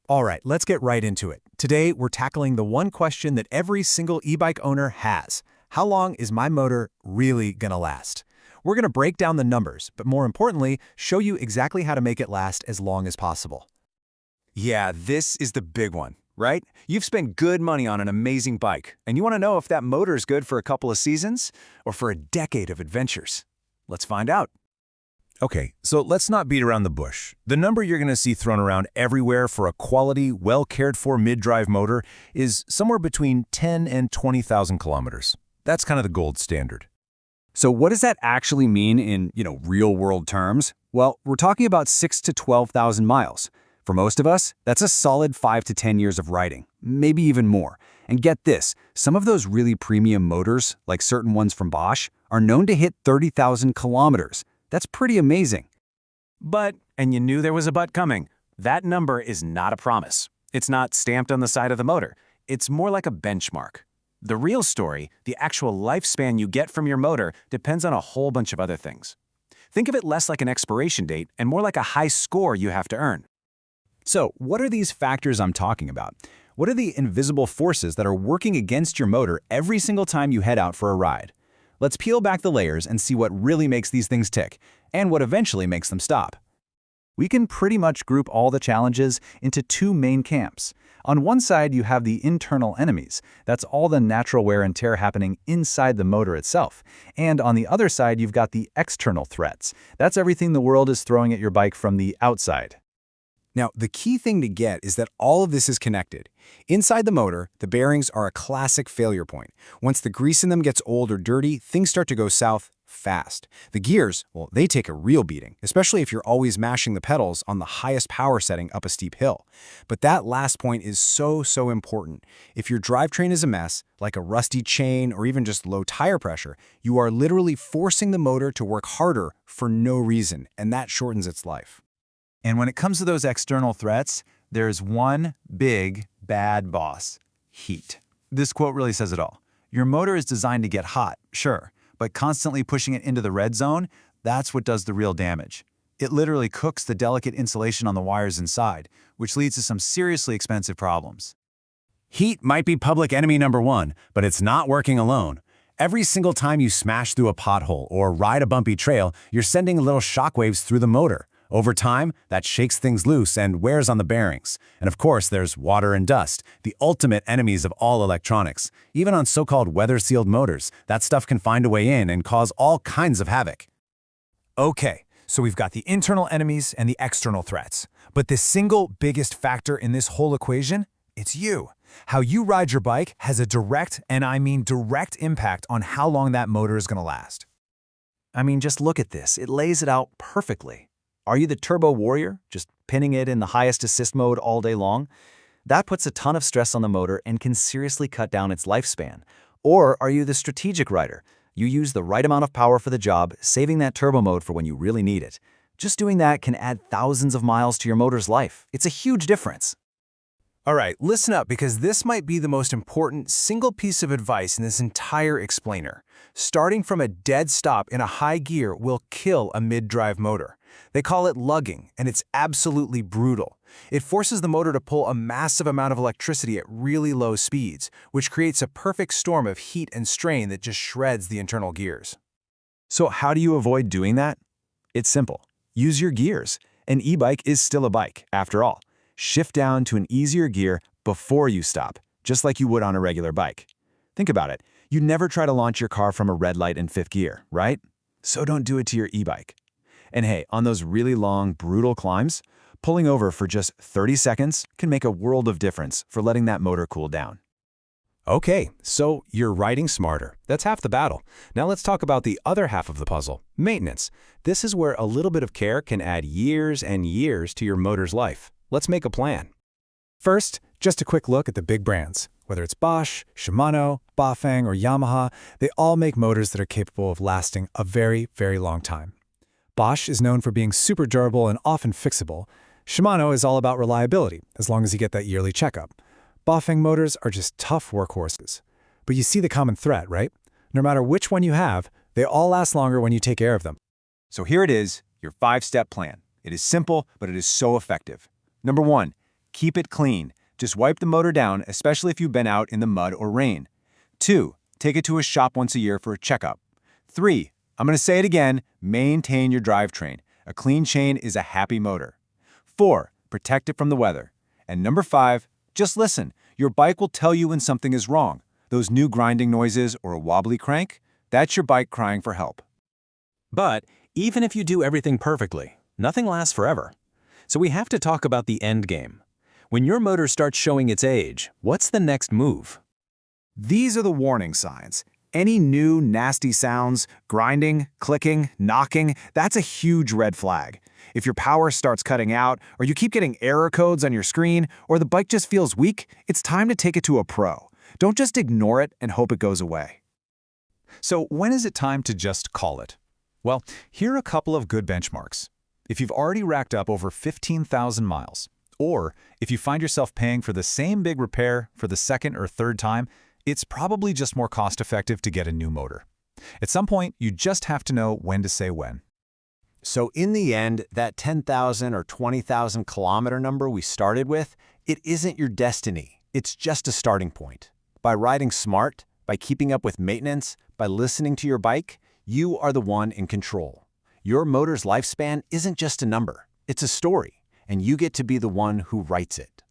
All right, let's get right into it. Today, we're tackling the one question that every single e-bike owner has. How long is my motor really gonna last? We're gonna break down the numbers, but more importantly, show you exactly how to make it last as long as possible. Yeah, this is the big one, right? You've spent good money on an amazing bike, and you want to know if that motor is good for a couple of seasons or for a decade of adventures. Let's find out. Okay, so let's not beat around the bush. The number you're going to see thrown around everywhere for a quality, well-cared-for mid-drive motor is somewhere between 10 and 20,000 kilometers. That's kind of the gold standard. So what does that actually mean in, real-world terms? Well, we're talking about 6 to 12,000 miles. For most of us, that's a solid 5 to 10 years of riding, maybe even more. And get this, some of those really premium motors, like certain ones from Bosch, are known to hit 30,000 kilometers. That's pretty amazing. But, and you knew there was a but coming, that number is not a promise. It's not stamped on the side of the motor. It's more like a benchmark. The real story, the actual lifespan you get from your motor, depends on a whole bunch of other things. Think of it less like an expiration date and more like a high score you have to earn. So, what are these factors I'm talking about? What are the invisible forces that are working against your motor every single time you head out for a ride? Let's peel back the layers and see what really makes these things tick, and what eventually makes them stop. We can pretty much group all the challenges into two main camps. On one side, you have the internal enemies. That's all the natural wear and tear happening inside the motor itself. And on the other side, you've got the external threats. That's everything the world is throwing at your bike from the outside. Now, the key thing to get is that all of this is connected. Inside the motor, the bearings are a classic failure point. Once the grease in them gets old or dirty, things start to go south fast. The gears, well, they take a real beating, especially if you're always mashing the pedals on the highest power setting up a steep hill. But that last point is so important. If your drivetrain is a mess, like a rusty chain or even just low tire pressure, you are literally forcing the motor to work harder for no reason, and that shortens its life. And when it comes to those external threats, there's one big, bad boss: heat. This quote really says it all. Your motor is designed to get hot, sure, but constantly pushing it into the red zone, that's what does the real damage. It literally cooks the delicate insulation on the wires inside, which leads to some seriously expensive problems. Heat might be public enemy number one, but it's not working alone. Every single time you smash through a pothole or ride a bumpy trail, you're sending little shockwaves through the motor. Over time, that shakes things loose and wears on the bearings. And of course, there's water and dust, the ultimate enemies of all electronics. Even on so-called weather-sealed motors, that stuff can find a way in and cause all kinds of havoc. Okay, so we've got the internal enemies and the external threats. But the single biggest factor in this whole equation, it's you. How you ride your bike has a direct, and I mean direct, impact on how long that motor is going to last. I mean, just look at this. It lays it out perfectly. Are you the turbo warrior, just pinning it in the highest assist mode all day long? That puts a ton of stress on the motor and can seriously cut down its lifespan. Or are you the strategic rider? You use the right amount of power for the job, saving that turbo mode for when you really need it. Just doing that can add thousands of miles to your motor's life. It's a huge difference. All right, listen up, because this might be the most important single piece of advice in this entire explainer. Starting from a dead stop in a high gear will kill a mid-drive motor. They call it lugging, and it's absolutely brutal. It forces the motor to pull a massive amount of electricity at really low speeds, which creates a perfect storm of heat and strain that just shreds the internal gears. So how do you avoid doing that? It's simple. Use your gears. An e-bike is still a bike, after all. Shift down to an easier gear before you stop, just like you would on a regular bike. Think about it. You never try to launch your car from a red light in fifth gear, right? So don't do it to your e-bike. And hey, on those really long, brutal climbs, pulling over for just 30 seconds can make a world of difference for letting that motor cool down. Okay, so you're riding smarter. That's half the battle. Now let's talk about the other half of the puzzle, maintenance. This is where a little bit of care can add years and years to your motor's life. Let's make a plan. First, just a quick look at the big brands. Whether it's Bosch, Shimano, Bafang, or Yamaha, they all make motors that are capable of lasting a very, very long time. Bosch is known for being super durable and often fixable. Shimano is all about reliability, as long as you get that yearly checkup. Bafang motors are just tough workhorses. But you see the common thread, right? No matter which one you have, they all last longer when you take care of them. So here it is, your 5-step plan. It is simple, but it is so effective. Number 1, Keep it clean. Just wipe the motor down, especially if you've been out in the mud or rain. 2. Take it to a shop once a year for a checkup. 3. I'm going to say it again, maintain your drivetrain. A clean chain is a happy motor. 4. Protect it from the weather. And number 5, just listen. Your bike will tell you when something is wrong. Those new grinding noises or a wobbly crank, that's your bike crying for help. But even if you do everything perfectly, nothing lasts forever. So we have to talk about the end game. When your motor starts showing its age, what's the next move? These are the warning signs. Any new nasty sounds, grinding, clicking, knocking, that's a huge red flag. If your power starts cutting out, or you keep getting error codes on your screen, or the bike just feels weak, it's time to take it to a pro. Don't just ignore it and hope it goes away. So when is it time to just call it? Well, here are a couple of good benchmarks. If you've already racked up over 15,000 miles, or if you find yourself paying for the same big repair for the second or third time, it's probably just more cost-effective to get a new motor. At some point, you just have to know when to say when. So in the end, that 10,000 or 20,000 kilometer number we started with, it isn't your destiny. It's just a starting point. By riding smart, by keeping up with maintenance, by listening to your bike, you are the one in control. Your motor's lifespan isn't just a number, it's a story, and you get to be the one who writes it.